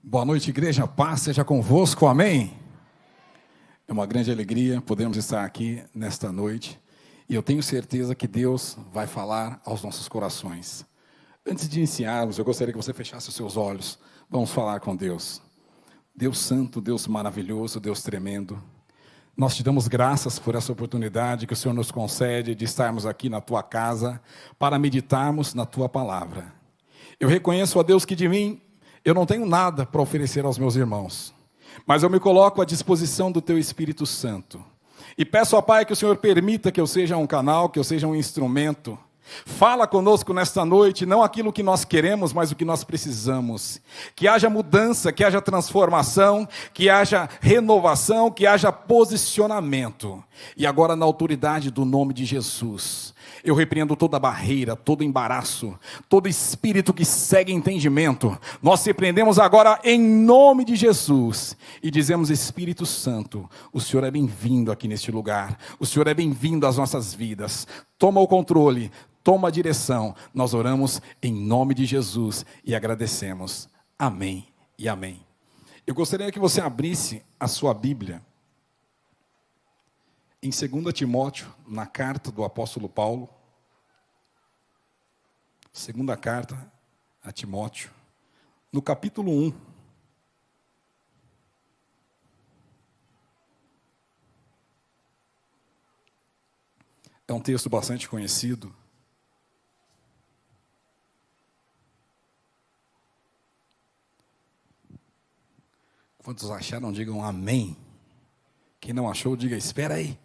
Boa noite, igreja, paz seja convosco, amém? É uma grande alegria podermos estar aqui nesta noite, e eu tenho certeza que Deus vai falar aos nossos corações. Antes de iniciarmos, eu gostaria que você fechasse os seus olhos, vamos falar com Deus. Deus santo, Deus maravilhoso, Deus tremendo, nós te damos graças por essa oportunidade que o Senhor nos concede de estarmos aqui na tua casa, para meditarmos na tua palavra. Eu reconheço, ó Deus, que de mim eu não tenho nada para oferecer aos meus irmãos, mas eu me coloco à disposição do Teu Espírito Santo. E peço ao Pai que o Senhor permita que eu seja um canal, que eu seja um instrumento. Fala conosco nesta noite, não aquilo que nós queremos, mas o que nós precisamos. Que haja mudança, que haja transformação, que haja renovação, que haja posicionamento. E agora, na autoridade do nome de Jesus, eu repreendo toda barreira, todo embaraço, todo espírito que segue entendimento. Nós repreendemos agora em nome de Jesus e dizemos: Espírito Santo, o Senhor é bem-vindo aqui neste lugar. O Senhor é bem-vindo às nossas vidas. Toma o controle, toma a direção. Nós oramos em nome de Jesus e agradecemos. Amém e amém. Eu gostaria que você abrisse a sua Bíblia em 2 Timóteo, na carta do apóstolo Paulo, segunda carta a Timóteo, no capítulo 1. É um texto bastante conhecido. Quantos acharam, digam amém. Quem não achou, diga espera aí.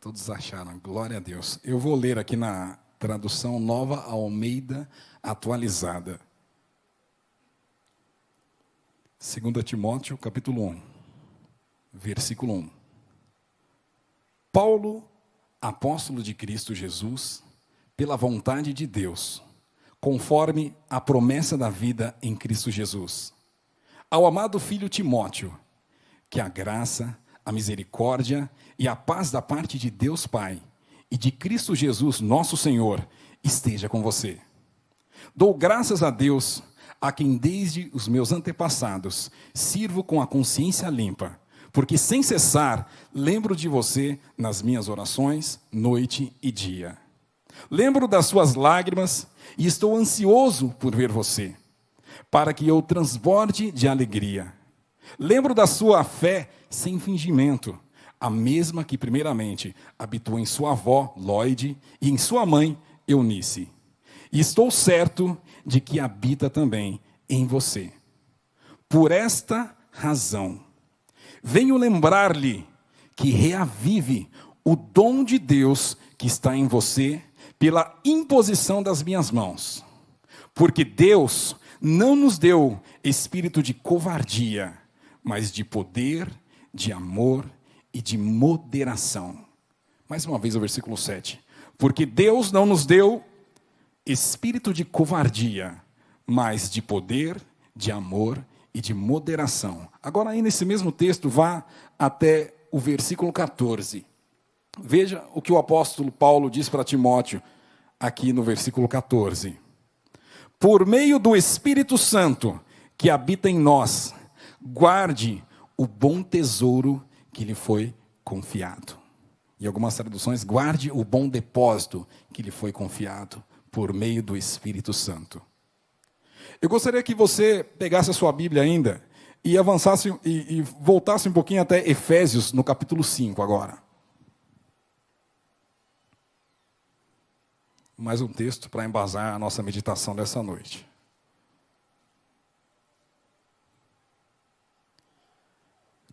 Todos acharam, glória a Deus. Eu vou ler aqui na tradução Nova Almeida atualizada. 2 Timóteo, capítulo 1, versículo 1. Paulo, apóstolo de Cristo Jesus, pela vontade de Deus, conforme a promessa da vida em Cristo Jesus, ao amado filho Timóteo, que a graça, a misericórdia e a paz da parte de Deus Pai e de Cristo Jesus, nosso Senhor, esteja com você. Dou graças a Deus, a quem desde os meus antepassados sirvo com a consciência limpa, porque sem cessar lembro de você nas minhas orações, noite e dia. Lembro das suas lágrimas e estou ansioso por ver você, para que eu transborde de alegria. Lembro da sua fé sem fingimento, a mesma que primeiramente habitou em sua avó, Lóide, e em sua mãe, Eunice. E estou certo de que habita também em você. Por esta razão, venho lembrar-lhe que reavive o dom de Deus que está em você pela imposição das minhas mãos. Porque Deus não nos deu espírito de covardia, mas de poder, de amor e de moderação. Mais uma vez o versículo 7. Porque Deus não nos deu espírito de covardia, mas de poder, de amor e de moderação. Agora aí nesse mesmo texto, vá até o versículo 14. Veja o que o apóstolo Paulo diz para Timóteo, aqui no versículo 14. Por meio do Espírito Santo que habita em nós, guarde o bom tesouro que lhe foi confiado. Em algumas traduções, guarde o bom depósito que lhe foi confiado por meio do Espírito Santo. Eu gostaria que você pegasse a sua Bíblia ainda e avançasse e voltasse um pouquinho até Efésios, no capítulo 5 agora. Mais um texto para embasar a nossa meditação dessa noite.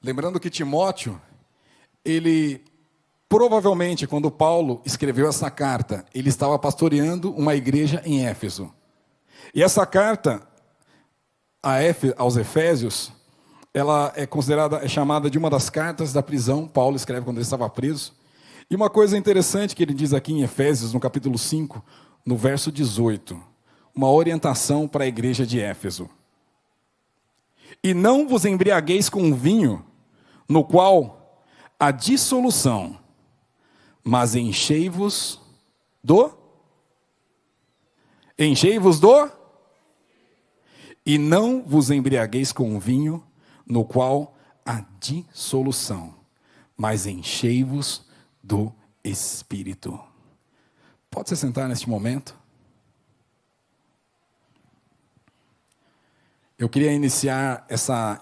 Lembrando que Timóteo, ele provavelmente, quando Paulo escreveu essa carta, ele estava pastoreando uma igreja em Éfeso. E essa carta aos Efésios, ela é chamada de uma das cartas da prisão. Paulo escreve quando ele estava preso. E uma coisa interessante que ele diz aqui em Efésios, no capítulo 5, no verso 18, uma orientação para a igreja de Éfeso. E não vos embriagueis com vinho, no qual há dissolução, mas enchei-vos do E não vos embriagueis com vinho, no qual há dissolução, mas enchei-vos do Espírito. Pode se sentar neste momento? Eu queria iniciar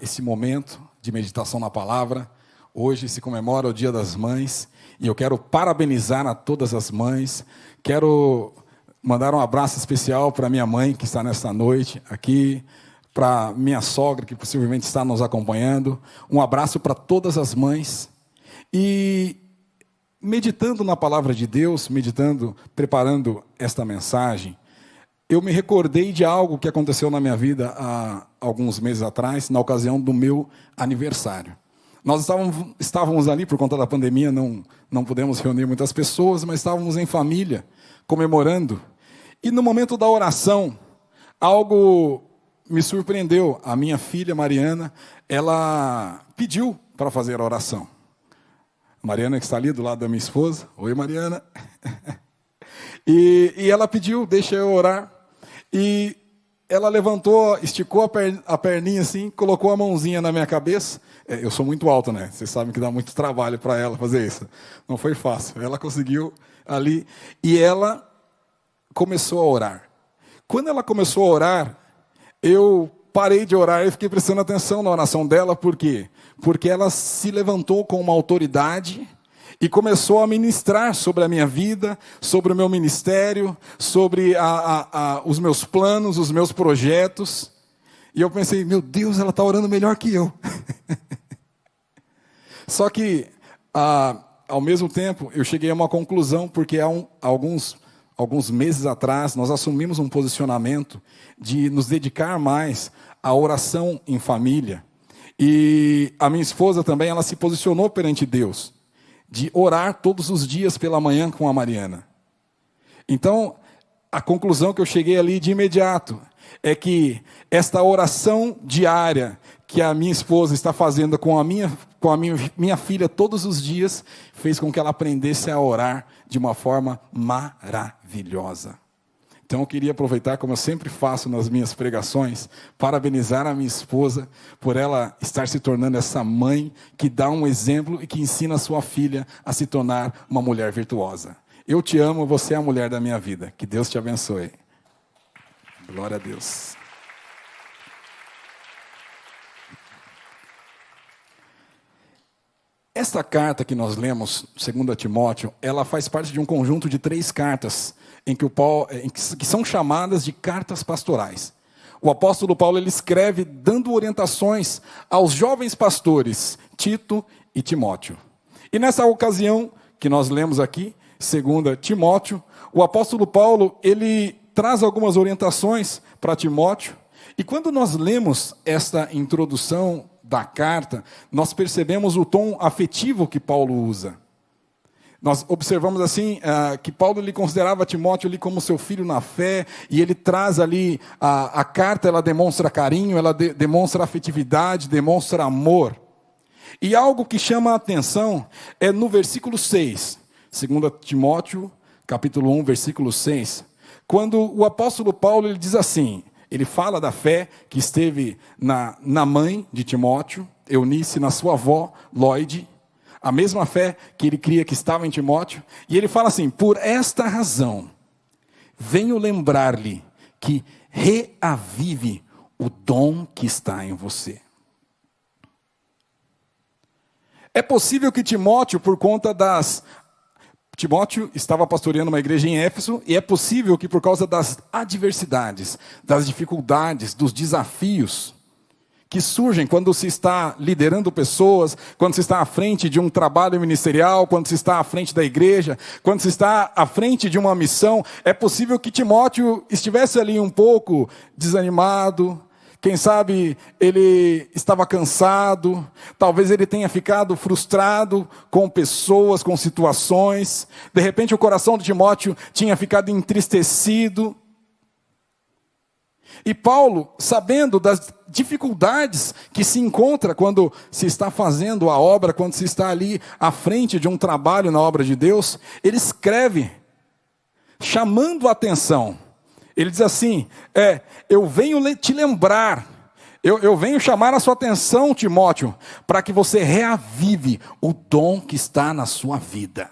esse momento de meditação na palavra. Hoje se comemora o Dia das Mães, e eu quero parabenizar a todas as mães. Quero mandar um abraço especial para minha mãe, que está nesta noite aqui, para minha sogra, que possivelmente está nos acompanhando. Um abraço para todas as mães. E meditando na palavra de Deus, preparando esta mensagem, eu me recordei de algo que aconteceu na minha vida há alguns meses atrás, na ocasião do meu aniversário. Nós estávamos ali, por conta da pandemia, não pudemos reunir muitas pessoas, mas estávamos em família, comemorando. E no momento da oração, algo me surpreendeu. A minha filha, Mariana, ela pediu para fazer a oração. Mariana, que está ali do lado da minha esposa. Oi, Mariana. E ela pediu, deixa eu orar. E ela levantou, esticou a perninha assim, colocou a mãozinha na minha cabeça. Eu sou muito alto, né? Vocês sabem que dá muito trabalho para ela fazer isso. Não foi fácil. Ela conseguiu ali. E ela começou a orar. Quando ela começou a orar, eu parei de orar e fiquei prestando atenção na oração dela. Por quê? Porque ela se levantou com uma autoridade e começou a ministrar sobre a minha vida, sobre o meu ministério, sobre os meus planos, os meus projetos. E eu pensei, meu Deus, ela está orando melhor que eu. Só que, ao mesmo tempo, eu cheguei a uma conclusão, porque há alguns meses atrás, nós assumimos um posicionamento de nos dedicar mais à oração em família. E a minha esposa também, ela se posicionou perante Deus, de orar todos os dias pela manhã com a Mariana. Então, a conclusão que eu cheguei ali de imediato é que esta oração diária que a minha esposa está fazendo com a minha filha todos os dias, fez com que ela aprendesse a orar de uma forma maravilhosa. Então eu queria aproveitar, como eu sempre faço nas minhas pregações, parabenizar a minha esposa por ela estar se tornando essa mãe que dá um exemplo e que ensina a sua filha a se tornar uma mulher virtuosa. Eu te amo, você é a mulher da minha vida. Que Deus te abençoe. Glória a Deus. Esta carta que nós lemos, 2 Timóteo, ela faz parte de um conjunto de 3 cartas, que são chamadas de cartas pastorais. O apóstolo Paulo ele escreve dando orientações aos jovens pastores, Tito e Timóteo. E nessa ocasião que nós lemos aqui, 2 Timóteo, o apóstolo Paulo ele traz algumas orientações para Timóteo. E quando nós lemos esta introdução da carta, nós percebemos o tom afetivo que Paulo usa. Nós observamos assim que Paulo ele considerava Timóteo ali como seu filho na fé, e ele traz ali a carta, ela demonstra carinho, ela demonstra afetividade, demonstra amor. E algo que chama a atenção é no versículo 6, 2 Timóteo, capítulo 1, versículo 6, quando o apóstolo Paulo ele diz assim, ele fala da fé que esteve na mãe de Timóteo, Eunice, na sua avó, Lóide, a mesma fé que ele cria que estava em Timóteo, e ele fala assim, por esta razão, venho lembrar-lhe que reavive o dom que está em você. É possível que Timóteo, por conta Timóteo estava pastoreando uma igreja em Éfeso, e é possível que por causa das adversidades, das dificuldades, dos desafios que surgem quando se está liderando pessoas, quando se está à frente de um trabalho ministerial, quando se está à frente da igreja, quando se está à frente de uma missão, é possível que Timóteo estivesse ali um pouco desanimado, quem sabe ele estava cansado, talvez ele tenha ficado frustrado com pessoas, com situações, de repente o coração de Timóteo tinha ficado entristecido. E Paulo, sabendo das dificuldades que se encontra quando se está fazendo a obra, quando se está ali à frente de um trabalho na obra de Deus, ele escreve chamando a atenção. Ele diz assim, eu venho te lembrar, eu venho chamar a sua atenção, Timóteo, para que você reavive o dom que está na sua vida.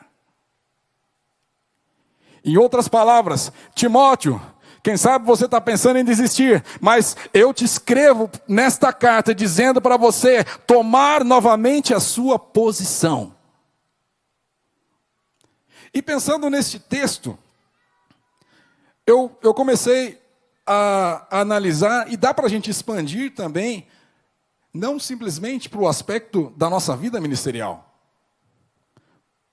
Em outras palavras, Timóteo, quem sabe você está pensando em desistir, mas eu te escrevo nesta carta dizendo para você tomar novamente a sua posição. E pensando neste texto, eu comecei a analisar, e dá para a gente expandir também, não simplesmente para o aspecto da nossa vida ministerial.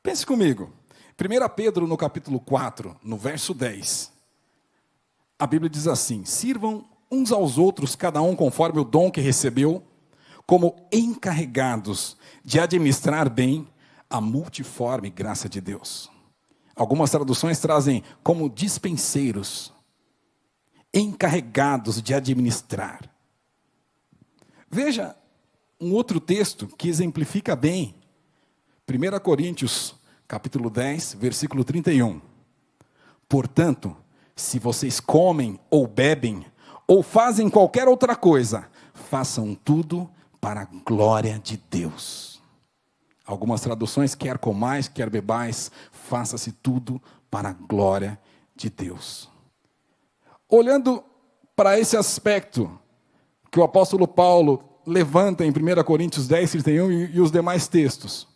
Pense comigo, 1 Pedro no capítulo 4, no verso 10, a Bíblia diz assim, sirvam uns aos outros, cada um conforme o dom que recebeu, como encarregados de administrar bem a multiforme graça de Deus. Algumas traduções trazem como dispenseiros, encarregados de administrar. Veja um outro texto que exemplifica bem, 1 Coríntios, capítulo 10, versículo 31. Portanto, se vocês comem ou bebem, ou fazem qualquer outra coisa, façam tudo para a glória de Deus. Algumas traduções, quer comais, quer bebais, faça-se tudo para a glória de Deus. Olhando para esse aspecto que o apóstolo Paulo levanta em 1 Coríntios 10, 31 e os demais textos,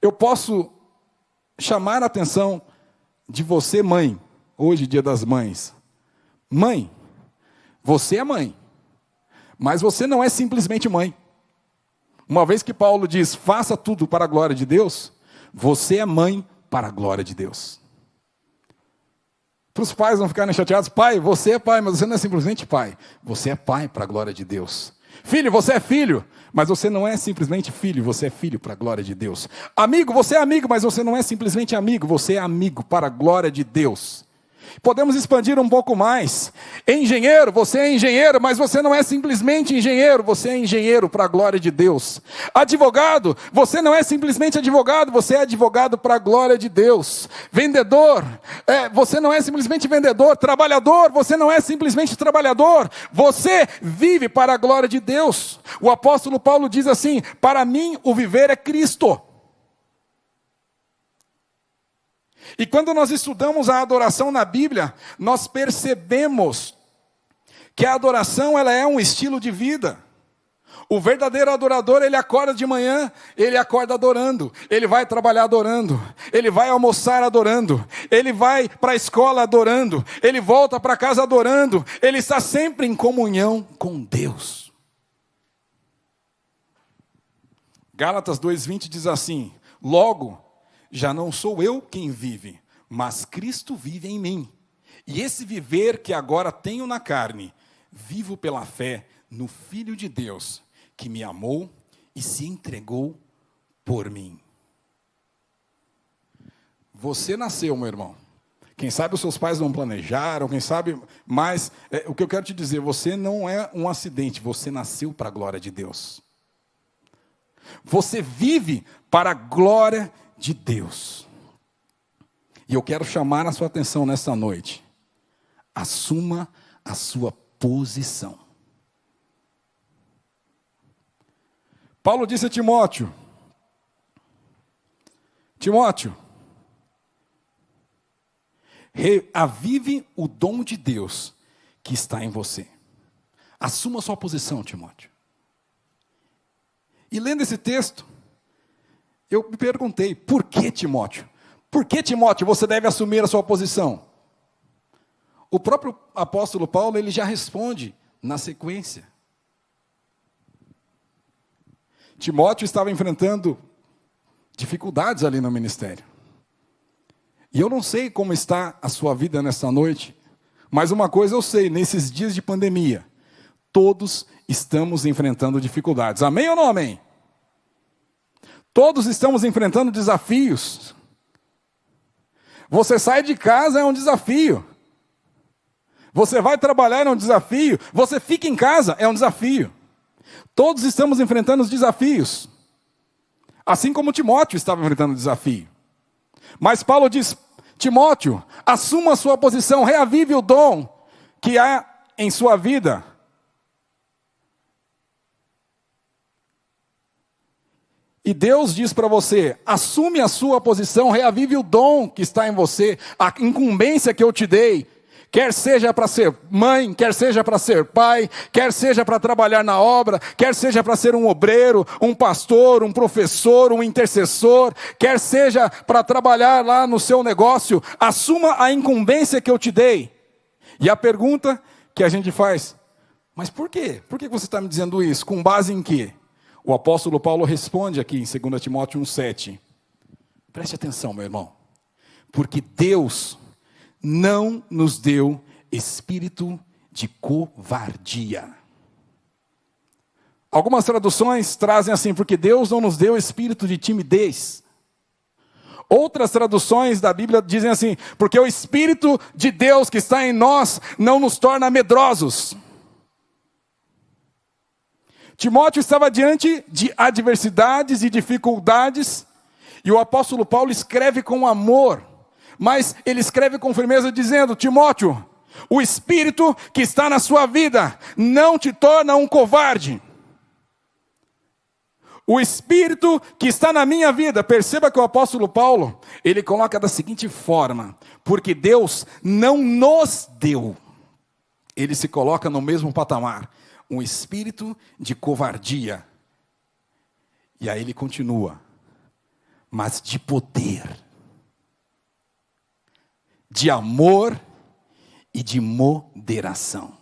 eu posso chamar a atenção de você, mãe, hoje, dia das mães. Mãe, você é mãe, mas você não é simplesmente mãe. Uma vez que Paulo diz, faça tudo para a glória de Deus, você é mãe para a glória de Deus. Para os pais não ficarem chateados, pai, você é pai, mas você não é simplesmente pai. Você é pai para a glória de Deus. Filho, você é filho, mas você não é simplesmente filho, você é filho para a glória de Deus. Amigo, você é amigo, mas você não é simplesmente amigo, você é amigo para a glória de Deus. Podemos expandir um pouco mais. Engenheiro, você é engenheiro, mas você não é simplesmente engenheiro, você é engenheiro para a glória de Deus. Advogado, você não é simplesmente advogado, você é advogado para a glória de Deus. Vendedor, você não é simplesmente vendedor. Trabalhador, você não é simplesmente trabalhador, você vive para a glória de Deus. O apóstolo Paulo diz assim, para mim o viver é Cristo. E quando nós estudamos a adoração na Bíblia, nós percebemos que a adoração ela é um estilo de vida. O verdadeiro adorador, ele acorda de manhã, ele acorda adorando, ele vai trabalhar adorando, ele vai almoçar adorando, ele vai para a escola adorando, ele volta para casa adorando, ele está sempre em comunhão com Deus. Gálatas 2:20 diz assim, logo, já não sou eu quem vive, mas Cristo vive em mim. E esse viver que agora tenho na carne, vivo pela fé no Filho de Deus, que me amou e se entregou por mim. Você nasceu, meu irmão. Quem sabe os seus pais não planejaram, quem sabe, mas o que eu quero te dizer, você não é um acidente, você nasceu para a glória de Deus. Você vive para a glória de Deus. E eu quero chamar a sua atenção nesta noite. Assuma a sua posição. Paulo disse a Timóteo, reavive o dom de Deus que está em você. Assuma a sua posição, Timóteo. E lendo esse texto, eu me perguntei, por que, Timóteo? Por que, Timóteo, você deve assumir a sua posição? O próprio apóstolo Paulo, ele já responde na sequência. Timóteo estava enfrentando dificuldades ali no ministério. E eu não sei como está a sua vida nessa noite, mas uma coisa eu sei, nesses dias de pandemia, todos estamos enfrentando dificuldades. Amém ou não amém? Todos estamos enfrentando desafios. Você sai de casa é um desafio. Você vai trabalhar é um desafio. Você fica em casa é um desafio. Todos estamos enfrentando os desafios. Assim como Timóteo estava enfrentando o desafio. Mas Paulo diz, Timóteo, assuma a sua posição, reavive o dom que há em sua vida. E Deus diz para você, assume a sua posição, reavive o dom que está em você, a incumbência que eu te dei, quer seja para ser mãe, quer seja para ser pai, quer seja para trabalhar na obra, quer seja para ser um obreiro, um pastor, um professor, um intercessor, quer seja para trabalhar lá no seu negócio, assuma a incumbência que eu te dei. E a pergunta que a gente faz, mas por quê? Por que você está me dizendo isso? Com base em quê? O apóstolo Paulo responde aqui em 2 Timóteo 1,7. Preste atenção, meu irmão. Porque Deus não nos deu espírito de covardia. Algumas traduções trazem assim, porque Deus não nos deu espírito de timidez. Outras traduções da Bíblia dizem assim, porque o Espírito de Deus que está em nós não nos torna medrosos. Timóteo estava diante de adversidades e dificuldades, e o apóstolo Paulo escreve com amor, mas ele escreve com firmeza dizendo, Timóteo, o Espírito que está na sua vida não te torna um covarde. O Espírito que está na minha vida, perceba que o apóstolo Paulo, ele coloca da seguinte forma, porque Deus não nos deu, ele se coloca no mesmo patamar, um espírito de covardia. E aí ele continua, mas de poder, de amor e de moderação.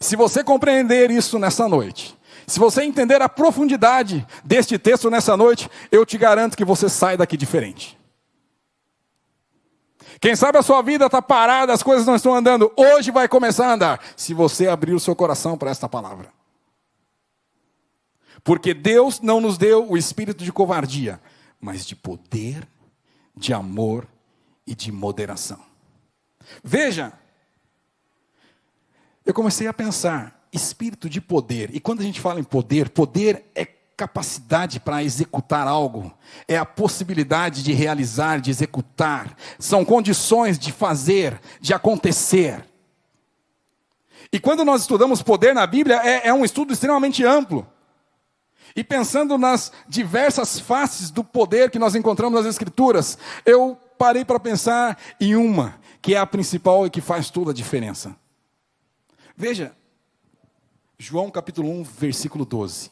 Se você compreender isso nessa noite, se você entender a profundidade deste texto nessa noite, eu te garanto que você sai daqui diferente. Quem sabe a sua vida está parada, as coisas não estão andando, hoje vai começar a andar, se você abrir o seu coração para esta palavra. Porque Deus não nos deu o espírito de covardia, mas de poder, de amor e de moderação. Veja, eu comecei a pensar, espírito de poder, e quando a gente fala em poder, poder é capacidade para executar algo, é a possibilidade de realizar, de executar, são condições de fazer, de acontecer. E quando nós estudamos poder na Bíblia, é um estudo extremamente amplo. E pensando nas diversas faces do poder que nós encontramos nas Escrituras, eu parei para pensar em uma, que é a principal e que faz toda a diferença. Veja, João capítulo 1, versículo 12.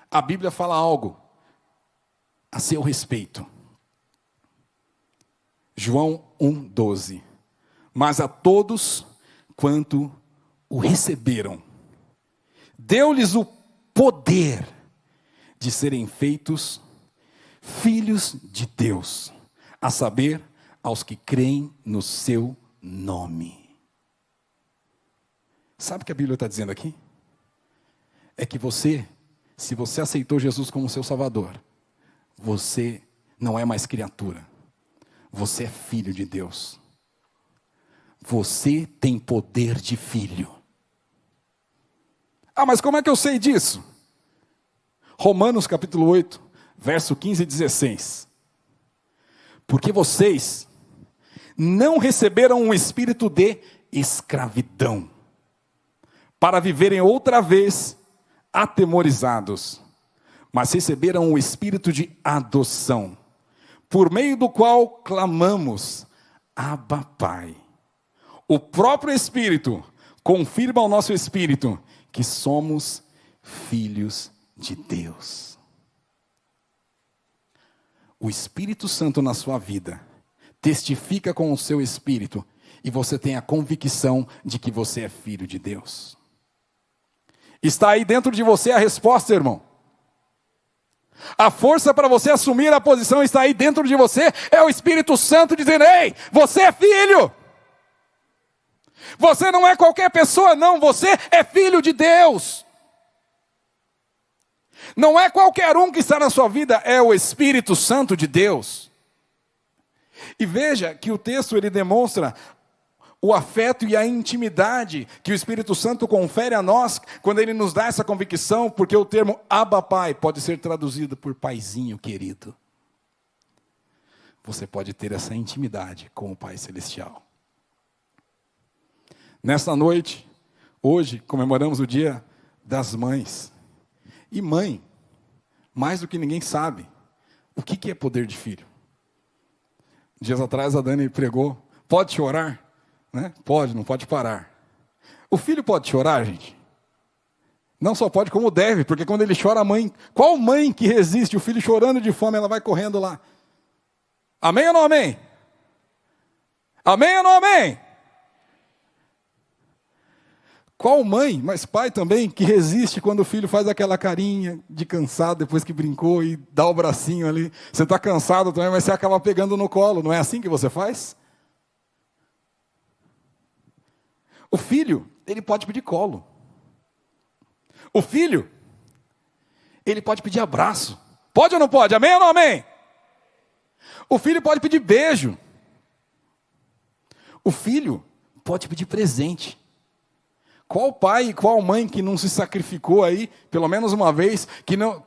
A Bíblia fala algo a seu respeito. João 1, 12. Mas a todos quanto o receberam, deu-lhes o poder de serem feitos filhos de Deus, a saber, aos que creem no seu nome. Sabe o que a Bíblia está dizendo aqui? É que você, se você aceitou Jesus como seu Salvador, você não é mais criatura. Você é filho de Deus. Você tem poder de filho. Ah, mas como é que eu sei disso? Romanos capítulo 8, verso 15 e 16. Porque vocês não receberam um espírito de escravidão, para viverem outra vez atemorizados, mas receberam o espírito de adoção, por meio do qual clamamos, Abba, Pai. O próprio Espírito confirma ao nosso espírito que somos filhos de Deus. O Espírito Santo na sua vida testifica com o seu espírito e você tem a convicção de que você é filho de Deus. Está aí dentro de você a resposta, irmão. A força para você assumir a posição está aí dentro de você. É o Espírito Santo dizendo, ei, você é filho. Você não é qualquer pessoa, não. Você é filho de Deus. Não é qualquer um que está na sua vida, é o Espírito Santo de Deus. E veja que o texto ele demonstra o afeto e a intimidade que o Espírito Santo confere a nós quando ele nos dá essa convicção, porque o termo Abba Pai pode ser traduzido por paizinho querido. você pode ter essa intimidade com o Pai Celestial. Nesta noite, hoje, comemoramos o Dia das Mães. E mãe, mais do que ninguém sabe, o que é poder de filho? Dias atrás a Dani pregou, pode chorar? Né? Pode, não pode parar. O filho pode chorar, gente? Não só pode, como deve, porque quando ele chora, a mãe... Qual mãe que resiste? O filho chorando de fome, ela vai correndo lá. Amém ou não amém? Amém ou não amém? Qual mãe, mas pai também, que resiste quando o filho faz aquela carinha de cansado depois que brincou e dá o bracinho ali? Você está cansado também, mas você acaba pegando no colo. Não é assim que você faz? O filho, ele pode pedir colo. O filho, ele pode pedir abraço. Pode ou não pode? Amém ou não amém? O filho pode pedir beijo. O filho pode pedir presente. Qual pai e qual mãe que não se sacrificou aí, pelo menos uma vez, que não...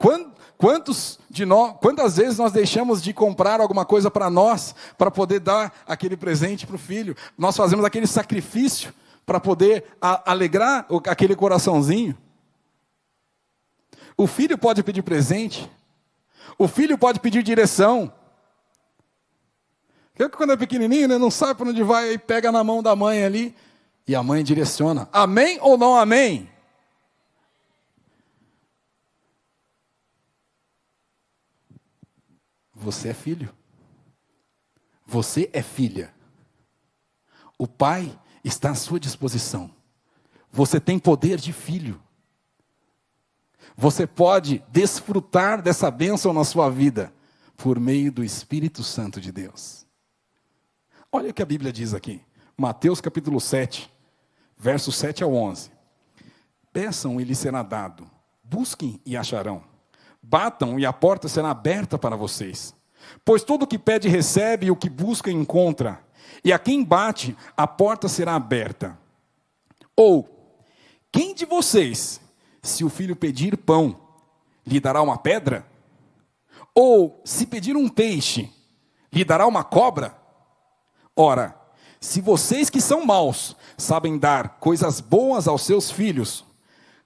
Quantas vezes nós deixamos de comprar alguma coisa para nós, para poder dar aquele presente para o filho? Nós fazemos aquele sacrifício para poder alegrar aquele coraçãozinho. O filho pode pedir presente. O filho pode pedir direção. Porque quando é pequenininho, né, não sabe para onde vai, aí pega na mão da mãe ali, e a mãe direciona. Amém ou não amém? Você é filho. Você é filha. O pai está à sua disposição. Você tem poder de filho. Você pode desfrutar dessa bênção na sua vida por meio do Espírito Santo de Deus. Olha o que a Bíblia diz aqui. Mateus capítulo 7, versos 7 ao 11. Peçam e lhes será dado. Busquem e acharão. Batam e a porta será aberta para vocês. Pois todo o que pede recebe e o que busca encontra. E a quem bate, a porta será aberta. Ou, quem de vocês... Se o filho pedir pão, lhe dará uma pedra? Ou, se pedir um peixe, lhe dará uma cobra? Ora, se vocês que são maus sabem dar coisas boas aos seus filhos,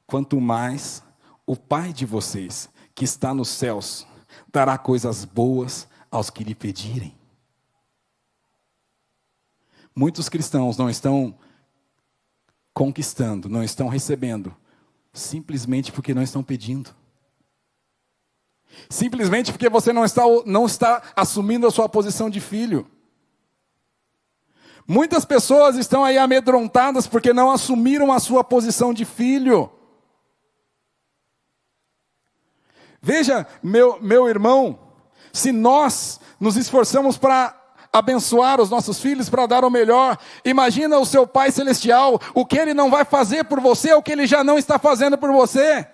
quanto mais o Pai de vocês, que está nos céus, dará coisas boas aos que lhe pedirem. Muitos cristãos não estão conquistando, não estão recebendo, simplesmente porque não estão pedindo. Simplesmente porque você não está assumindo a sua posição de filho. Muitas pessoas estão aí amedrontadas porque não assumiram a sua posição de filho. Veja, meu irmão, se nós nos esforçamos para abençoar os nossos filhos, para dar o melhor, imagina o seu Pai Celestial, o que Ele não vai fazer por você, o que Ele já não está fazendo por você.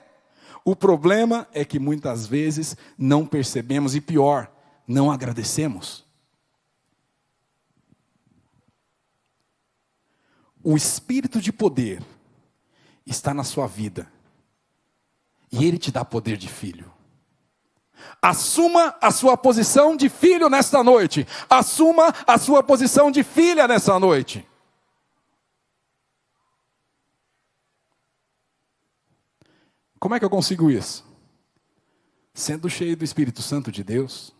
O problema é que muitas vezes não percebemos e pior, não agradecemos. O Espírito de poder está na sua vida e Ele te dá poder de filho. Assuma a sua posição de filho nesta noite. Assuma a sua posição de filha nesta noite. Como é que eu consigo isso? Sendo cheio do Espírito Santo de Deus,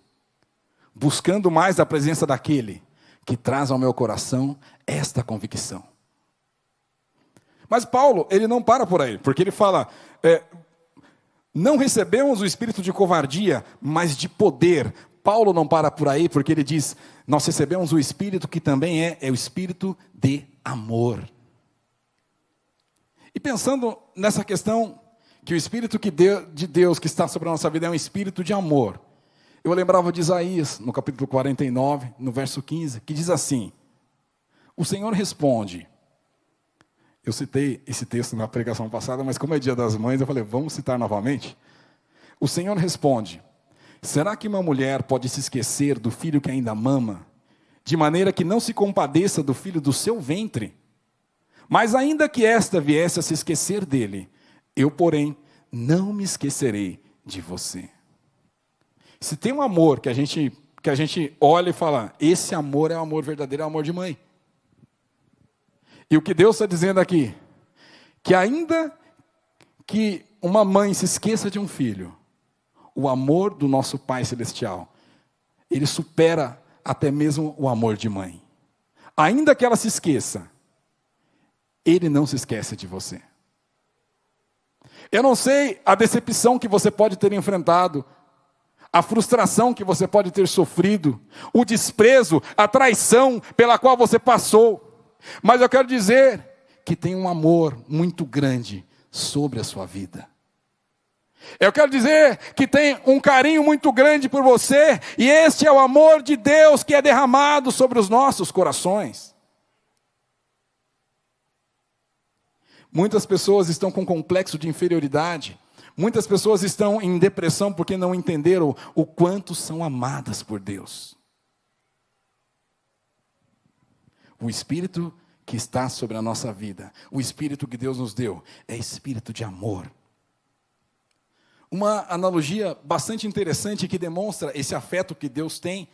buscando mais a presença daquele que traz ao meu coração esta convicção. Mas Paulo, ele não para por aí, porque ele fala... não recebemos o espírito de covardia, mas de poder. Paulo não para por aí, porque ele diz, nós recebemos o espírito que também é o espírito de amor. E pensando nessa questão, que o espírito de Deus que está sobre a nossa vida é um espírito de amor. Eu lembrava de Isaías, no capítulo 49, no verso 15, que diz assim, o Senhor responde... Eu citei esse texto na pregação passada, mas como é Dia das Mães, eu falei, vamos citar novamente? O Senhor responde, será que uma mulher pode se esquecer do filho que ainda mama, de maneira que não se compadeça do filho do seu ventre? Mas ainda que esta viesse a se esquecer dele, eu, porém, não me esquecerei de você. Se tem um amor que a gente que a gente olha e fala, esse amor é o amor verdadeiro, é o amor de mãe. E o que Deus está dizendo aqui, que ainda que uma mãe se esqueça de um filho, o amor do nosso Pai Celestial, ele supera até mesmo o amor de mãe. Ainda que ela se esqueça, Ele não se esquece de você. Eu não sei a decepção que você pode ter enfrentado, a frustração que você pode ter sofrido, o desprezo, a traição pela qual você passou. Mas eu quero dizer que tem um amor muito grande sobre a sua vida. Eu quero dizer que tem um carinho muito grande por você, e este é o amor de Deus que é derramado sobre os nossos corações. Muitas pessoas estão com complexo de inferioridade, muitas pessoas estão em depressão porque não entenderam o quanto são amadas por Deus. O Espírito que está sobre a nossa vida, o Espírito que Deus nos deu, é Espírito de amor. Uma analogia bastante interessante que demonstra esse afeto que Deus tem,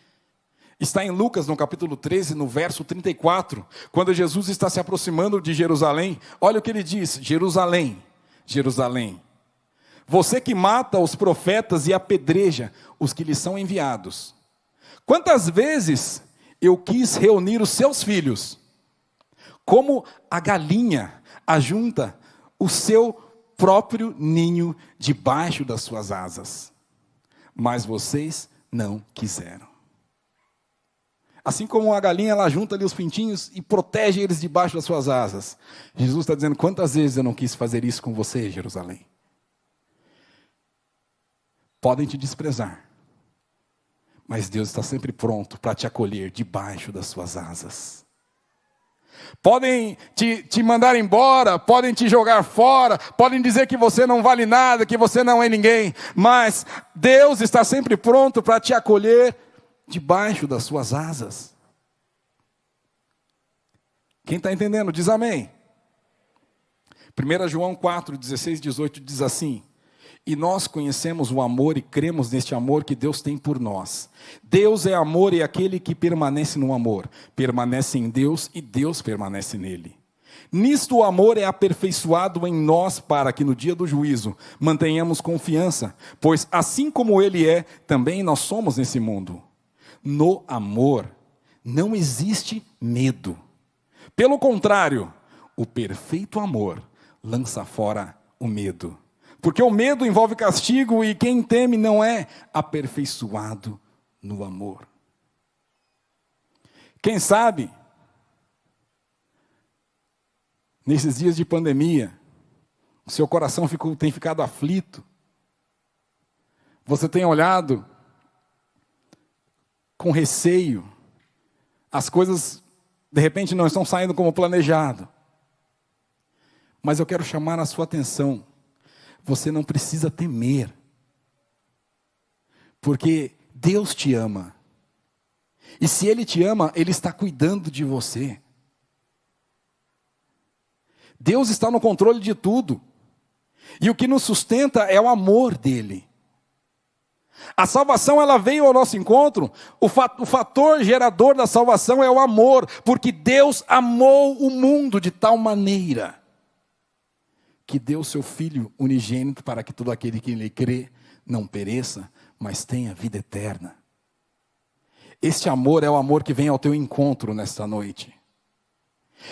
está em Lucas, no capítulo 13, no verso 34, quando Jesus está se aproximando de Jerusalém. Olha o que ele diz: Jerusalém, Jerusalém, você que mata os profetas e apedreja os que lhes são enviados. Quantas vezes eu quis reunir os seus filhos, como a galinha ajunta o seu próprio ninho debaixo das suas asas, mas vocês não quiseram. Assim como a galinha, ela junta ali os pintinhos e protege eles debaixo das suas asas. Jesus está dizendo, quantas vezes eu não quis fazer isso com você, Jerusalém? Podem te desprezar, mas Deus está sempre pronto para te acolher debaixo das suas asas. Podem te mandar embora, podem te jogar fora, podem dizer que você não vale nada, que você não é ninguém, mas Deus está sempre pronto para te acolher debaixo das suas asas. Quem está entendendo, diz amém. 1 João 4, 16, 18 diz assim: e nós conhecemos o amor e cremos neste amor que Deus tem por nós. Deus é amor, e aquele que permanece no amor permanece em Deus e Deus permanece nele. Nisto o amor é aperfeiçoado em nós, para que no dia do juízo mantenhamos confiança, pois assim como ele é, também nós somos nesse mundo. No amor não existe medo. Pelo contrário, o perfeito amor lança fora o medo. Porque o medo envolve castigo, e quem teme não é aperfeiçoado no amor. Quem sabe, nesses dias de pandemia, o seu coração tem ficado aflito. Você tem olhado com receio. As coisas, de repente, não estão saindo como planejado. Mas eu quero chamar a sua atenção. Você não precisa temer, porque Deus te ama, e se Ele te ama, Ele está cuidando de você. Deus está no controle de tudo, e o que nos sustenta é o amor dEle. A salvação, ela veio ao nosso encontro, o fator gerador da salvação é o amor, porque Deus amou o mundo de tal maneira que deu seu Filho unigênito para que todo aquele que nele crê não pereça, mas tenha vida eterna. Este amor é o amor que vem ao teu encontro nesta noite.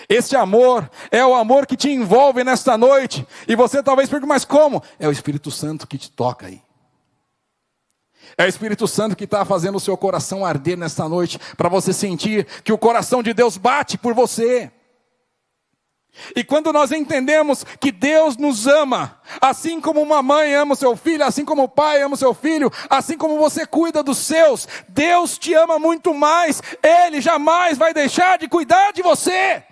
Este amor é o amor que te envolve nesta noite. E você talvez pergunte, mas como? É o Espírito Santo que te toca aí. É o Espírito Santo que está fazendo o seu coração arder nesta noite, para você sentir que o coração de Deus bate por você. E quando nós entendemos que Deus nos ama, assim como uma mãe ama o seu filho, assim como o pai ama o seu filho, assim como você cuida dos seus, Deus te ama muito mais. Ele jamais vai deixar de cuidar de você.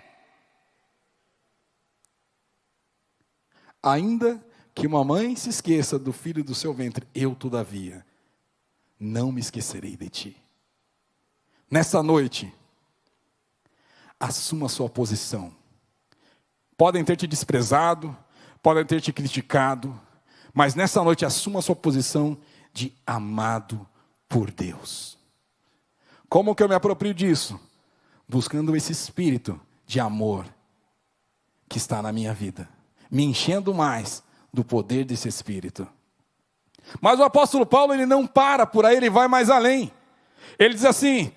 Ainda que uma mãe se esqueça do filho do seu ventre, eu, todavia, não me esquecerei de ti. Nessa noite, assuma a sua posição. Podem ter te desprezado, podem ter te criticado, mas nessa noite assuma a sua posição de amado por Deus. Como que eu me aproprio disso? Buscando esse espírito de amor que está na minha vida, me enchendo mais do poder desse espírito. Mas o apóstolo Paulo, ele não para por aí, ele vai mais além. Ele diz assim: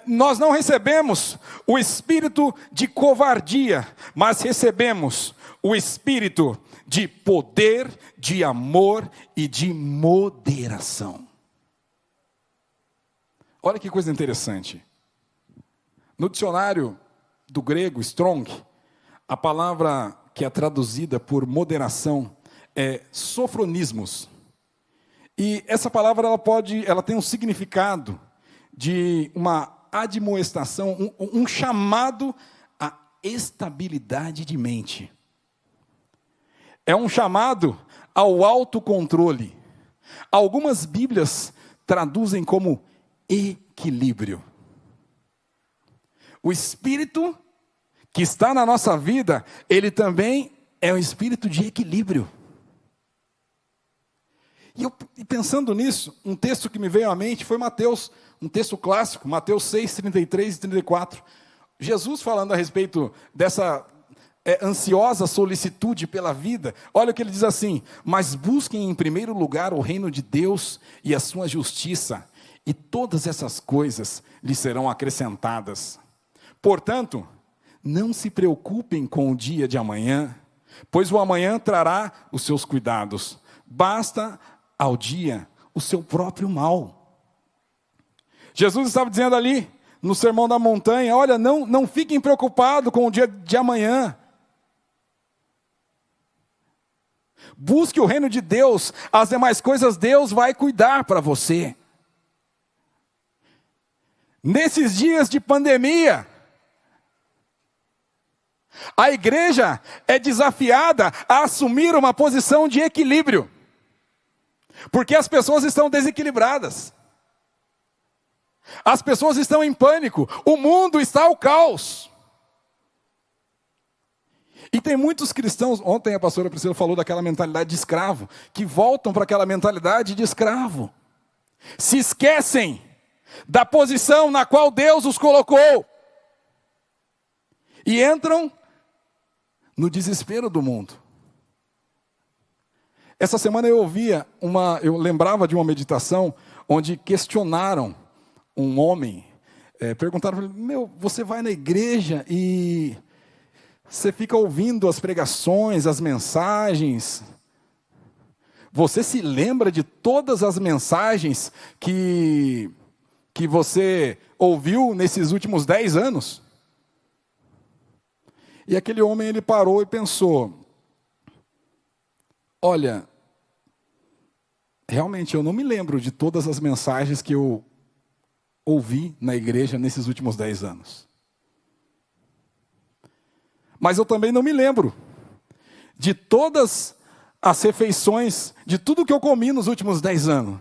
nós não recebemos o espírito de covardia, mas recebemos o espírito de poder, de amor e de moderação. Olha que coisa interessante. No dicionário do grego, Strong, a palavra que é traduzida por moderação é sofronismos. E essa palavra ela tem um significado de uma admoestação, um chamado à estabilidade de mente. É um chamado ao autocontrole. Algumas Bíblias traduzem como equilíbrio. O espírito que está na nossa vida, ele também é um espírito de equilíbrio. E pensando nisso, um texto que me veio à mente foi Mateus, um texto clássico, Mateus 6, 33 e 34. Jesus falando a respeito dessa ansiosa solicitude pela vida, olha o que ele diz assim: mas busquem em primeiro lugar o reino de Deus e a sua justiça, e todas essas coisas lhes serão acrescentadas. Portanto, não se preocupem com o dia de amanhã, pois o amanhã trará os seus cuidados. Basta ao dia o seu próprio mal. Jesus estava dizendo ali, no Sermão da Montanha: olha, não fiquem preocupados com o dia de amanhã. Busque o reino de Deus, as demais coisas Deus vai cuidar para você. Nesses dias de pandemia, a igreja é desafiada a assumir uma posição de equilíbrio, porque as pessoas estão desequilibradas, as pessoas estão em pânico, o mundo está ao caos. E tem muitos cristãos, ontem a pastora Priscila falou daquela mentalidade de escravo, que voltam para aquela mentalidade de escravo, se esquecem da posição na qual Deus os colocou, e entram no desespero do mundo. Essa semana eu lembrava de uma meditação, onde questionaram um homem, perguntaram: você vai na igreja e você fica ouvindo as pregações, as mensagens, você se lembra de todas as mensagens que você ouviu nesses últimos 10 anos? E aquele homem, ele parou e pensou: olha, realmente eu não me lembro de todas as mensagens que eu ouvi na igreja nesses últimos 10 anos. Mas eu também não me lembro de todas as refeições, de tudo que eu comi nos últimos 10 anos.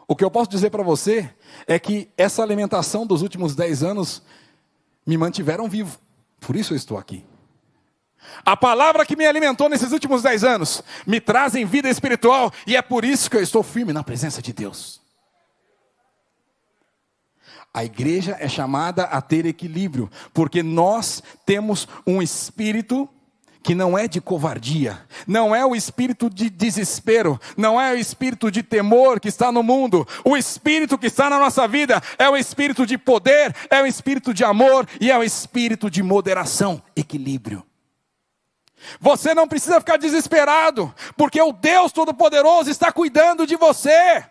O que eu posso dizer para você é que essa alimentação dos últimos 10 anos me mantiveram vivo. Por isso eu estou aqui. A palavra que me alimentou nesses últimos 10 anos me traz em vida espiritual, e é por isso que eu estou firme na presença de Deus. A igreja é chamada a ter equilíbrio, porque nós temos um espírito que não é de covardia, não é o espírito de desespero, não é o espírito de temor que está no mundo. O espírito que está na nossa vida é o espírito de poder, é o espírito de amor e é o espírito de moderação, equilíbrio. Você não precisa ficar desesperado, porque o Deus Todo-Poderoso está cuidando de você.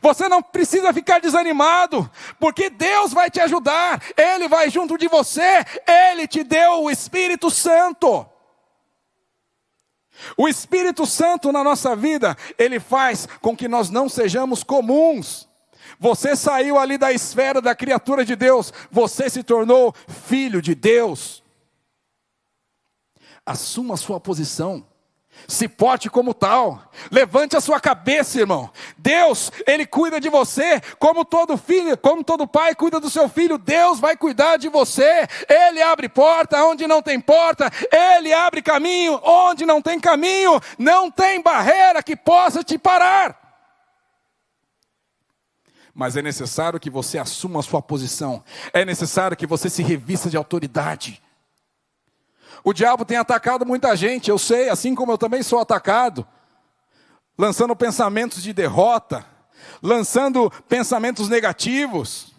Você não precisa ficar desanimado, porque Deus vai te ajudar, Ele vai junto de você, Ele te deu o Espírito Santo. O Espírito Santo na nossa vida, ele faz com que nós não sejamos comuns. Você saiu ali da esfera da criatura de Deus, você se tornou filho de Deus. Assuma a sua posição. Se porte como tal, levante a sua cabeça, irmão. Deus, Ele cuida de você, como todo filho, como todo pai cuida do seu filho. Deus vai cuidar de você. Ele abre porta onde não tem porta, Ele abre caminho onde não tem caminho. Não tem barreira que possa te parar. Mas é necessário que você assuma a sua posição. É necessário que você se revista de autoridade. O diabo tem atacado muita gente, eu sei, assim como eu também sou atacado. Lançando pensamentos de derrota. Lançando pensamentos negativos.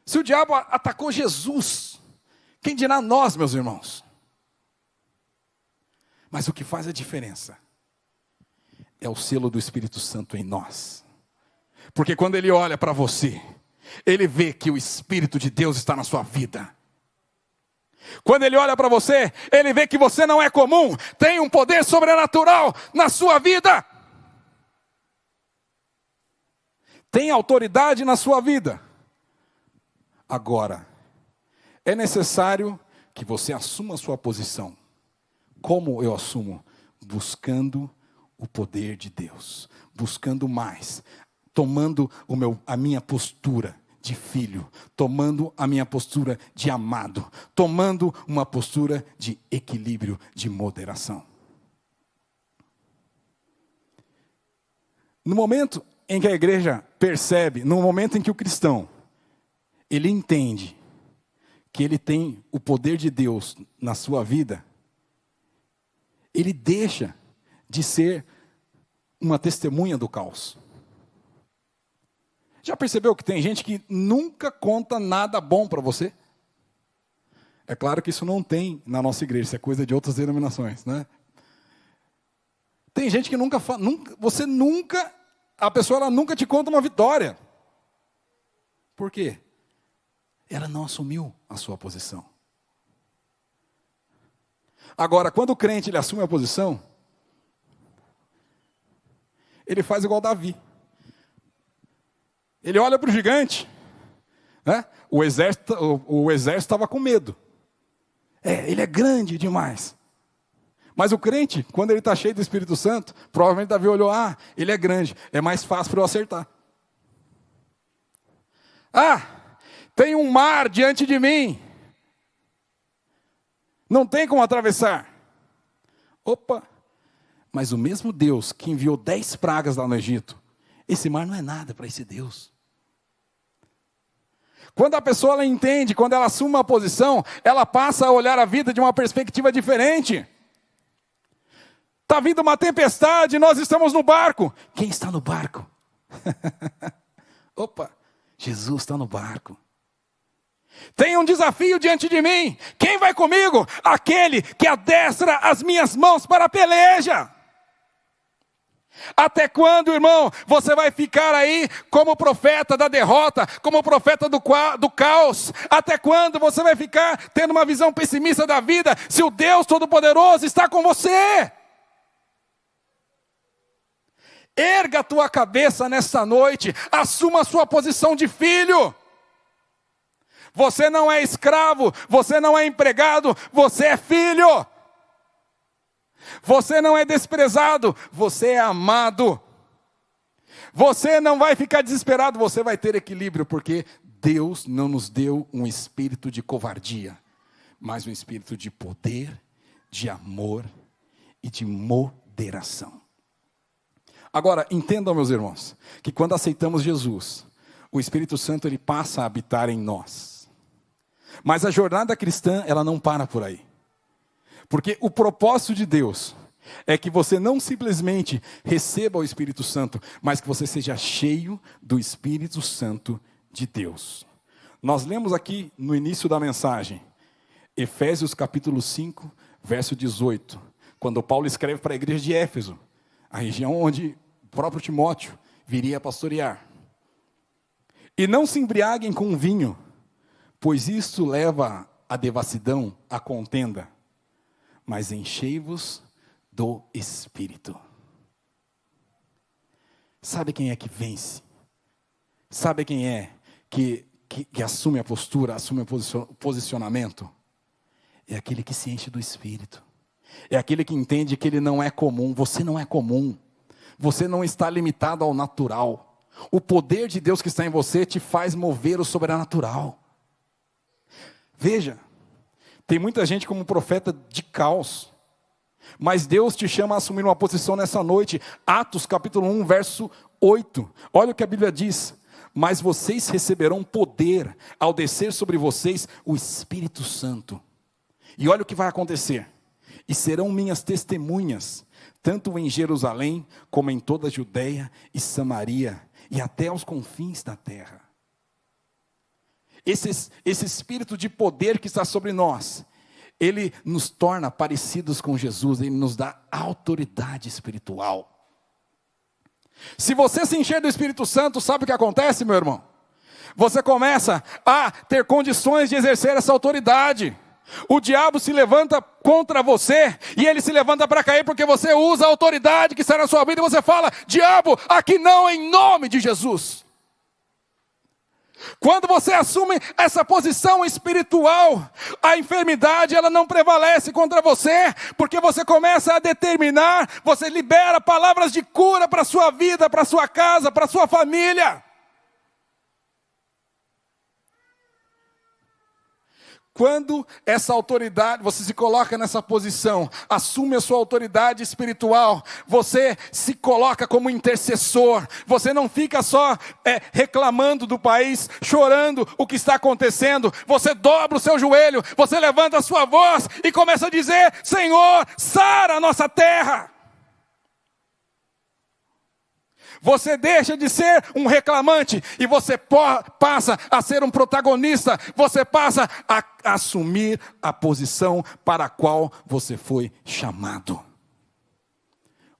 Se o diabo atacou Jesus, quem dirá nós, meus irmãos? Mas o que faz a diferença é o selo do Espírito Santo em nós. Porque quando ele olha para você, ele vê que o Espírito de Deus está na sua vida. Quando ele olha para você, ele vê que você não é comum, tem um poder sobrenatural na sua vida. Tem autoridade na sua vida. Agora, é necessário que você assuma a sua posição. Como eu assumo? Buscando o poder de Deus. Buscando mais. Tomando a minha postura de filho. Tomando a minha postura de amado. Tomando uma postura de equilíbrio, de moderação. No momento em que a igreja percebe, no momento em que o cristão, ele entende que ele tem o poder de Deus na sua vida, ele deixa de ser uma testemunha do caos. Já percebeu que tem gente que nunca conta nada bom para você? É claro que isso não tem na nossa igreja, isso é coisa de outras denominações, né? Tem gente que a pessoa ela nunca te conta uma vitória. Por quê? Ela não assumiu a sua posição. Agora, quando o crente ele assume a posição, ele faz igual Davi. Ele olha para o gigante, né? O exército estava com medo. Ele é grande demais. Mas o crente, quando ele está cheio do Espírito Santo, provavelmente Davi olhou, ele é grande, é mais fácil para eu acertar. Tem um mar diante de mim. Não tem como atravessar. Mas o mesmo Deus que enviou 10 pragas lá no Egito, esse mar não é nada para esse Deus. Quando a pessoa ela entende, quando ela assume uma posição, ela passa a olhar a vida de uma perspectiva diferente. Está vindo uma tempestade, nós estamos no barco. Quem está no barco? Jesus está no barco. Tem um desafio diante de mim. Quem vai comigo? Aquele que adestra as minhas mãos para a peleja. Até quando, irmão, você vai ficar aí como profeta da derrota, como profeta do caos? Até quando você vai ficar tendo uma visão pessimista da vida, se o Deus Todo-Poderoso está com você? Erga a tua cabeça nesta noite, assuma a sua posição de filho. Você não é escravo, você não é empregado, você é filho. Você não é desprezado, você é amado. Você não vai ficar desesperado, você vai ter equilíbrio, porque Deus não nos deu um espírito de covardia, mas um espírito de poder, de amor e de moderação. Agora, entendam, meus irmãos, que quando aceitamos Jesus, o Espírito Santo ele passa a habitar em nós. Mas a jornada cristã, ela não para por aí. Porque o propósito de Deus é que você não simplesmente receba o Espírito Santo, mas que você seja cheio do Espírito Santo de Deus. Nós lemos aqui no início da mensagem, Efésios capítulo 5, verso 18, quando Paulo escreve para a igreja de Éfeso, a região onde o próprio Timóteo viria a pastorear. E não se embriaguem com vinho, pois isto leva à devassidão, à contenda, mas enchei-vos do Espírito. Sabe quem é que vence? Sabe quem é que assume a postura, assume o posicionamento? É aquele que se enche do Espírito. É aquele que entende que ele não é comum. Você não é comum. Você não está limitado ao natural. O poder de Deus que está em você te faz mover o sobrenatural. Veja, tem muita gente como profeta de caos. Mas Deus te chama a assumir uma posição nessa noite. Atos capítulo 1, verso 8. Olha o que a Bíblia diz. Mas vocês receberão poder ao descer sobre vocês o Espírito Santo. E olha o que vai acontecer. E serão minhas testemunhas, tanto em Jerusalém, como em toda a Judeia e Samaria, e até aos confins da terra. Esse Espírito de poder que está sobre nós, ele nos torna parecidos com Jesus, ele nos dá autoridade espiritual. Se você se encher do Espírito Santo, sabe o que acontece, meu irmão? Você começa a ter condições de exercer essa autoridade. O diabo se levanta contra você, e ele se levanta para cair, porque você usa a autoridade que está na sua vida, e você fala: diabo, aqui não, em nome de Jesus. Quando você assume essa posição espiritual, a enfermidade ela não prevalece contra você, porque você começa a determinar, você libera palavras de cura para a sua vida, para a sua casa, para a sua família. Quando essa autoridade, você se coloca nessa posição, assume a sua autoridade espiritual, você se coloca como intercessor, você não fica só reclamando do país, chorando o que está acontecendo, você dobra o seu joelho, você levanta a sua voz e começa a dizer: Senhor, sara a nossa terra. Você deixa de ser um reclamante e você passa a ser um protagonista. Você passa a assumir a posição para a qual você foi chamado.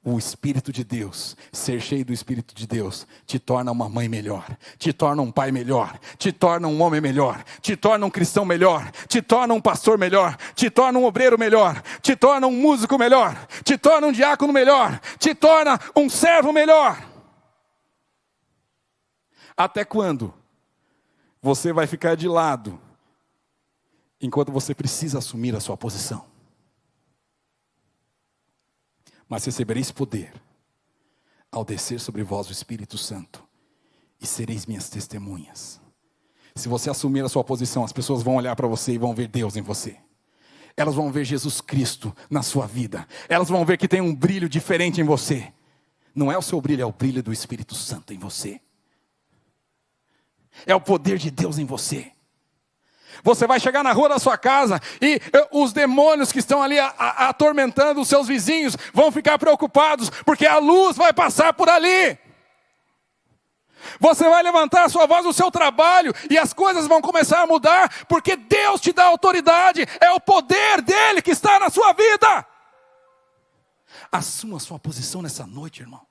O Espírito de Deus, ser cheio do Espírito de Deus, te torna uma mãe melhor, te torna um pai melhor, te torna um homem melhor, te torna um cristão melhor, te torna um pastor melhor, te torna um obreiro melhor, te torna um músico melhor, te torna um diácono melhor, te torna um servo melhor. Até quando você vai ficar de lado, enquanto você precisa assumir a sua posição? Mas recebereis poder, ao descer sobre vós o Espírito Santo, e sereis minhas testemunhas. Se você assumir a sua posição, as pessoas vão olhar para você e vão ver Deus em você. Elas vão ver Jesus Cristo na sua vida. Elas vão ver que tem um brilho diferente em você. Não é o seu brilho, é o brilho do Espírito Santo em você. É o poder de Deus em você. Você vai chegar na rua da sua casa e os demônios que estão ali atormentando os seus vizinhos vão ficar preocupados, porque a luz vai passar por ali. Você vai levantar a sua voz no seu trabalho e as coisas vão começar a mudar, porque Deus te dá autoridade, é o poder dele que está na sua vida. Assuma a sua posição nessa noite, irmão.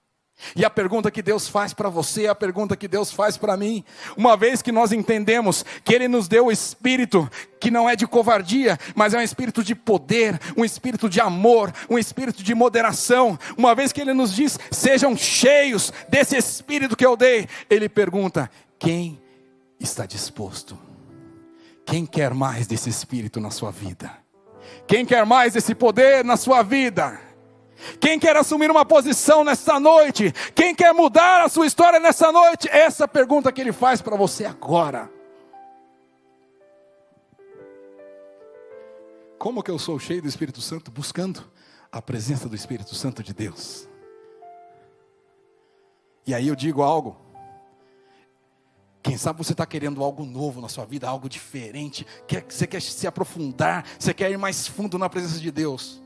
E a pergunta que Deus faz para você, a pergunta que Deus faz para mim, uma vez que nós entendemos que Ele nos deu o Espírito, que não é de covardia, mas é um Espírito de poder, um Espírito de amor, um Espírito de moderação, uma vez que Ele nos diz: sejam cheios desse Espírito que eu dei, Ele pergunta: quem está disposto? Quem quer mais desse Espírito na sua vida? Quem quer mais desse poder na sua vida? Quem quer assumir uma posição nessa noite? Quem quer mudar a sua história nessa noite? Essa é a pergunta que Ele faz para você agora. Como que eu sou cheio do Espírito Santo? Buscando a presença do Espírito Santo de Deus. E aí eu digo algo. Quem sabe você está querendo algo novo na sua vida, algo diferente. Você quer se aprofundar, você quer ir mais fundo na presença de Deus.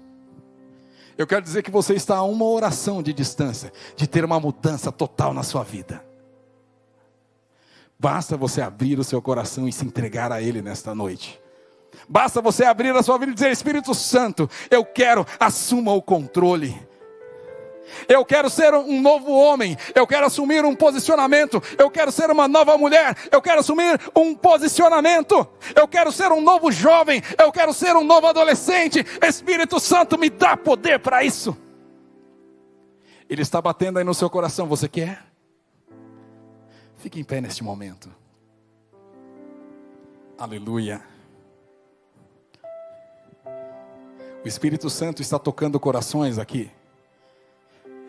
Eu quero dizer que você está a uma oração de distância de ter uma mudança total na sua vida. Basta você abrir o seu coração e se entregar a Ele nesta noite. Basta você abrir a sua vida e dizer: Espírito Santo, eu quero, assuma o controle. Eu quero ser um novo homem, eu quero assumir um posicionamento, eu quero ser uma nova mulher, eu quero assumir um posicionamento, eu quero ser um novo jovem, eu quero ser um novo adolescente. Espírito Santo, me dá poder para isso. Ele está batendo aí no seu coração, você quer? Fique em pé neste momento. Aleluia. O Espírito Santo está tocando corações aqui.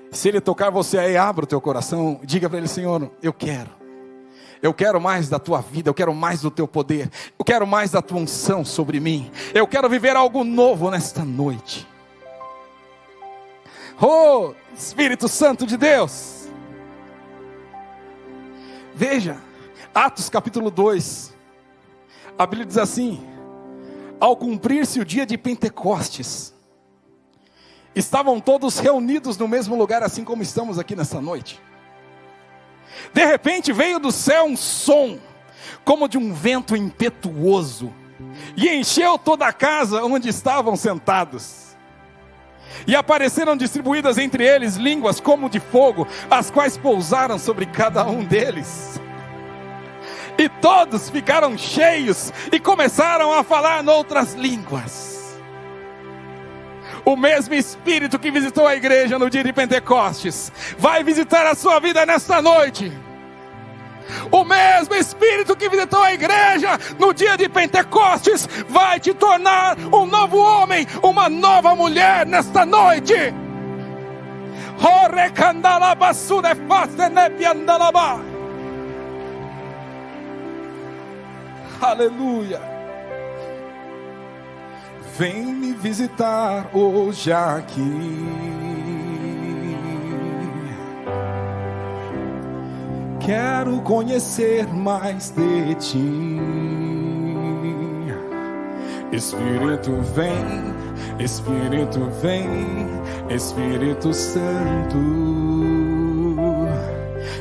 Se Ele tocar você aí, abra o teu coração, diga para Ele: Senhor, eu quero mais da tua vida, eu quero mais do teu poder, eu quero mais da tua unção sobre mim, eu quero viver algo novo nesta noite. Oh, Espírito Santo de Deus. Veja, Atos capítulo 2, a Bíblia diz assim: ao cumprir-se o dia de Pentecostes, estavam todos reunidos no mesmo lugar, assim como estamos aqui nessa noite. De repente veio do céu um som, como de um vento impetuoso, e encheu toda a casa onde estavam sentados. E apareceram distribuídas entre eles línguas como de fogo, as quais pousaram sobre cada um deles. E todos ficaram cheios e começaram a falar noutras línguas. O mesmo Espírito que visitou a igreja no dia de Pentecostes vai visitar a sua vida nesta noite. O mesmo Espírito que visitou a igreja no dia de Pentecostes vai te tornar um novo homem, uma nova mulher nesta noite. Aleluia. Vem me visitar hoje aqui. Quero conhecer mais de ti. Espírito vem, Espírito vem, Espírito Santo.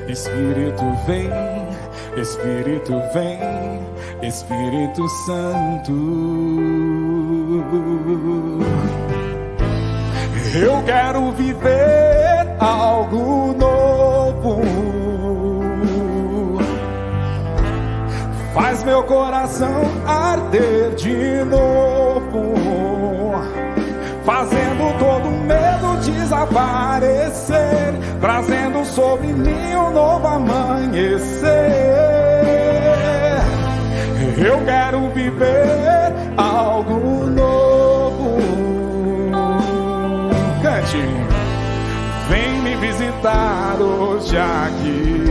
Espírito vem, Espírito vem, Espírito Santo. Eu quero viver algo novo. Faz meu coração arder de novo, fazendo todo medo desaparecer, trazendo sobre mim um novo amanhecer. Eu quero viver algo novo. Cante. Vem me visitar hoje aqui.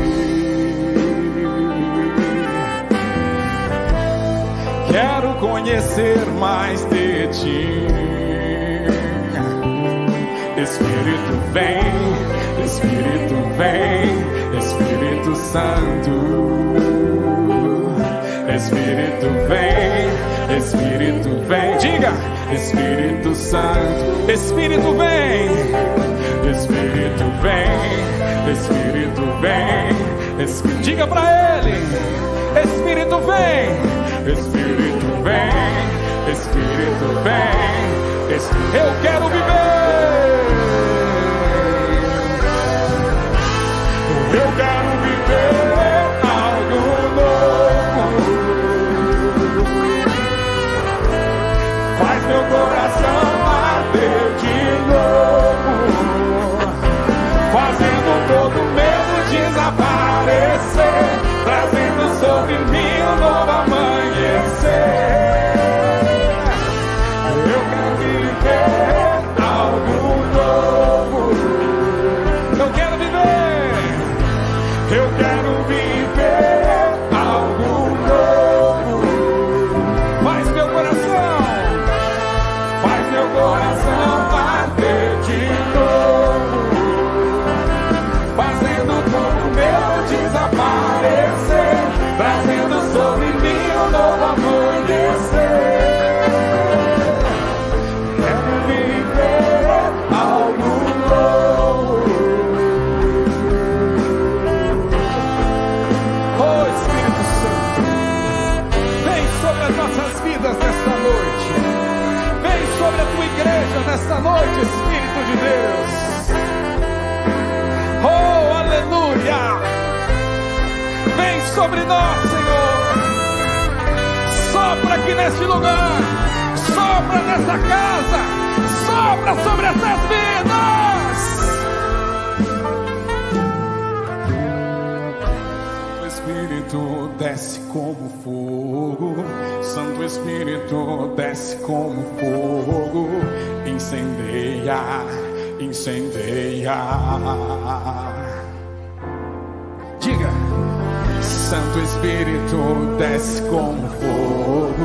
Quero conhecer mais de ti. Espírito vem, Espírito vem, Espírito Santo. Espírito vem, Espírito vem. Diga, Espírito Santo. Espírito vem, Espírito vem, Espírito vem. Diga pra ele, Espírito vem. Espírito vem, Espírito vem, eu quero viver, eu quero viver algo novo. Faz meu coração arder de novo, fazendo todo medo desaparecer, trazendo sobre mim um novo amanhecer. Eu quero viver algo novo. Eu quero viver. Eu quero viver algo novo. Faz meu coração bater de novo, fazendo todo meu desaparecer, trazendo sobre mim um novo amanhecer. Quero viver algo novo. Oh Espírito Santo, vem sobre as nossas vidas nesta noite. Vem sobre a tua igreja nesta noite, Espírito de Deus. Oh, aleluia. Vem sobre nós, Senhor. Sopra aqui neste lugar. Sopra nesta casa. Sopra sobre essas vidas. Santo Espírito desce como fogo. Santo Espírito desce como fogo. Incendeia, incendeia. Diga. Santo Espírito desce como fogo.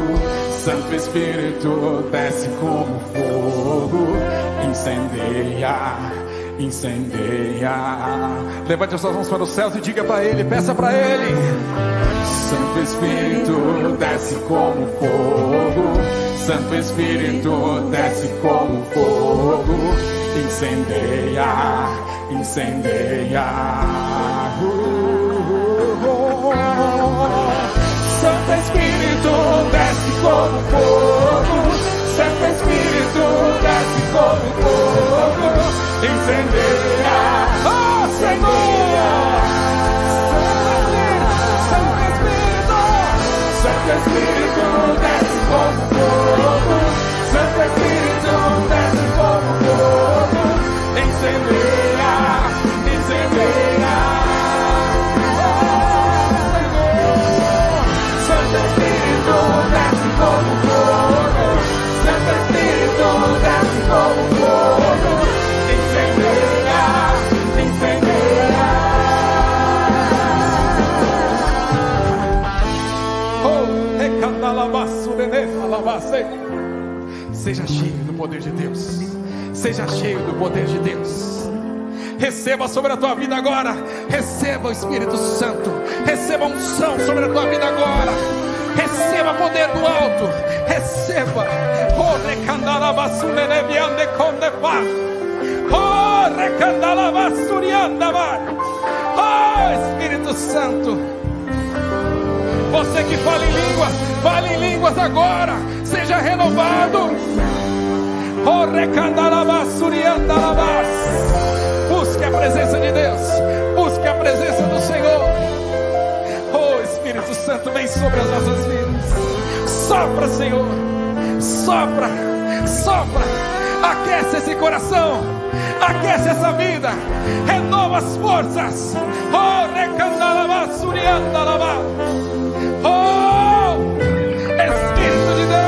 Santo Espírito desce como fogo. Incendeia, incendeia. Levante as suas mãos para os céus e diga para Ele, peça para Ele. Santo Espírito, desce como fogo. Santo Espírito, desce como fogo. Incendeia, incendeia. Santo Espírito, desce como fogo. Santo Espírito, desce como fogo. Incendeia, oh Senhor. Santo Espírito, desce como fogo. Santo Espírito, desce como fogo. Incendeia, incendeia. Santo Espírito, desce como fogo. Santo Espírito, desce como fogo. Incendeia, incendeia. Seja cheio do poder de Deus. Seja cheio do poder de Deus. Receba sobre a tua vida agora. Receba o Espírito Santo. Receba unção sobre a tua vida agora. Receba poder do alto. Receba. Oh, recandalabassunenebiande condepa. Oh, recandalabasuriandaba. Oh, Espírito Santo. Você que fala em línguas, fale em línguas agora. Seja renovado. Oh, recandalabasuriandalabas. Busque a presença de Deus. Busque a presença do Senhor. Oh, Espírito Santo, vem sobre as nossas vidas. Sopra, Senhor. Sopra, sopra. Aquece esse coração. Aquece essa vida. Renova as forças. Oh, recandalabasuriandalabas. Oh, Espírito de Deus.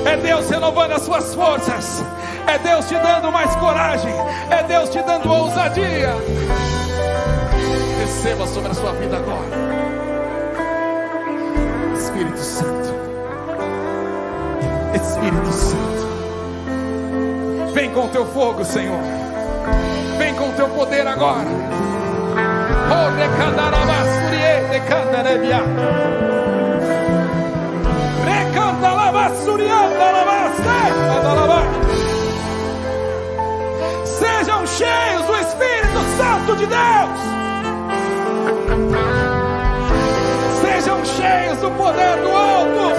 É Deus renovando as suas forças. É Deus te dando mais coragem. É Deus te dando ousadia. Receba sobre a sua vida agora. Espírito Santo. Espírito Santo. Vem com o teu fogo, Senhor. Vem com o teu poder agora. Oh, recandarabassurie, recandarebia. Sejam cheios do Espírito Santo de Deus. Sejam cheios do poder do alto.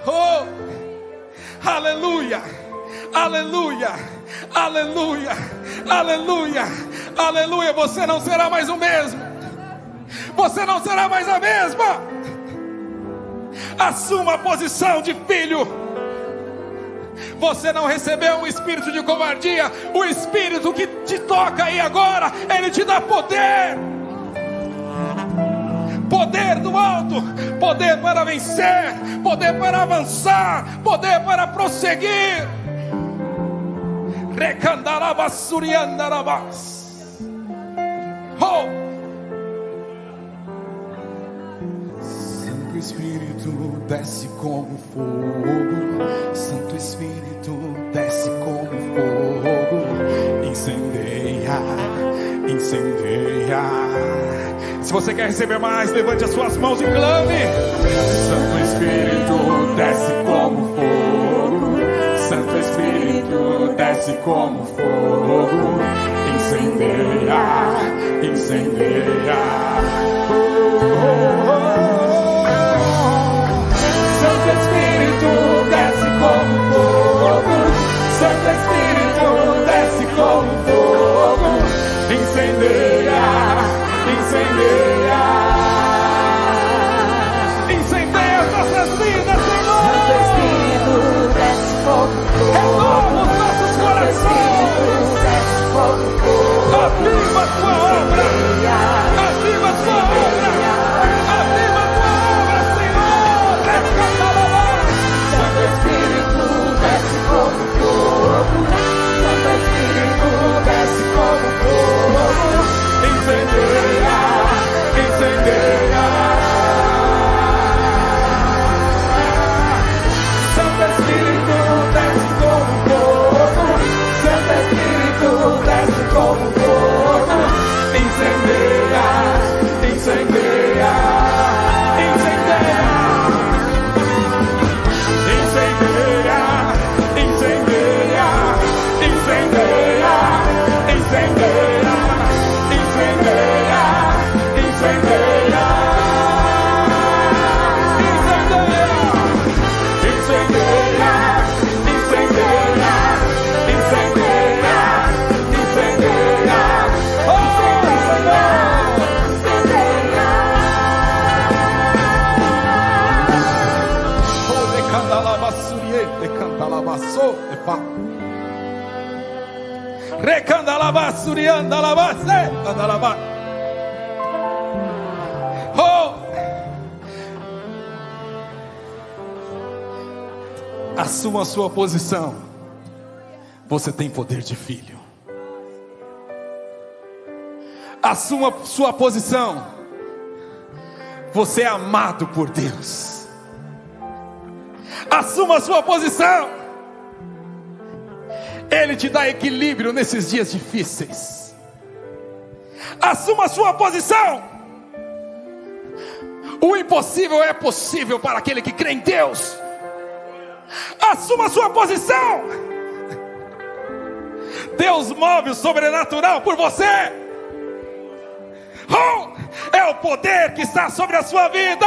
Oh, aleluia, aleluia, aleluia, aleluia, aleluia. Você não será mais o mesmo. Você não será mais a mesma. Assuma a posição de filho. Você não recebeu um espírito de covardia. O espírito que te toca aí agora, ele te dá poder. Poder do alto. Poder para vencer. Poder para avançar. Poder para prosseguir. Recandalabassuriandarabas. Oh! Santo Espírito, desce como fogo. Santo Espírito, desce como fogo. Incendeia, incendeia. Se você quer receber mais, levante as suas mãos e clame. Santo Espírito, desce como fogo. Santo Espírito, desce como fogo. Incendeia, incendeia. Santo Espírito, desce como fogo. Santo Espírito, desce como fogo. Incendeia, incendeia. Incendeia as nossas vidas, Senhor. Santo Espírito, desce como fogo. Renova os nossos corações. Aviva a tua obra. Aviva Assuma a sua posição. Você tem poder de filho. Assuma a sua posição. Você é amado por Deus. Assuma a sua posição. Ele te dá equilíbrio nesses dias difíceis. Assuma a sua posição. O impossível é possível para aquele que crê em Deus. Assuma a sua posição. Deus move o sobrenatural por você. É o poder que está sobre a sua vida.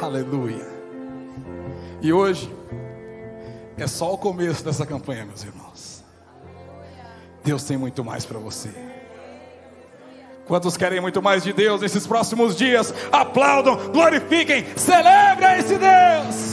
Aleluia. E hoje é só o começo dessa campanha, meus irmãos. Deus tem muito mais para você. Quantos querem muito mais de Deus nesses próximos dias? Aplaudam, glorifiquem, celebrem esse Deus.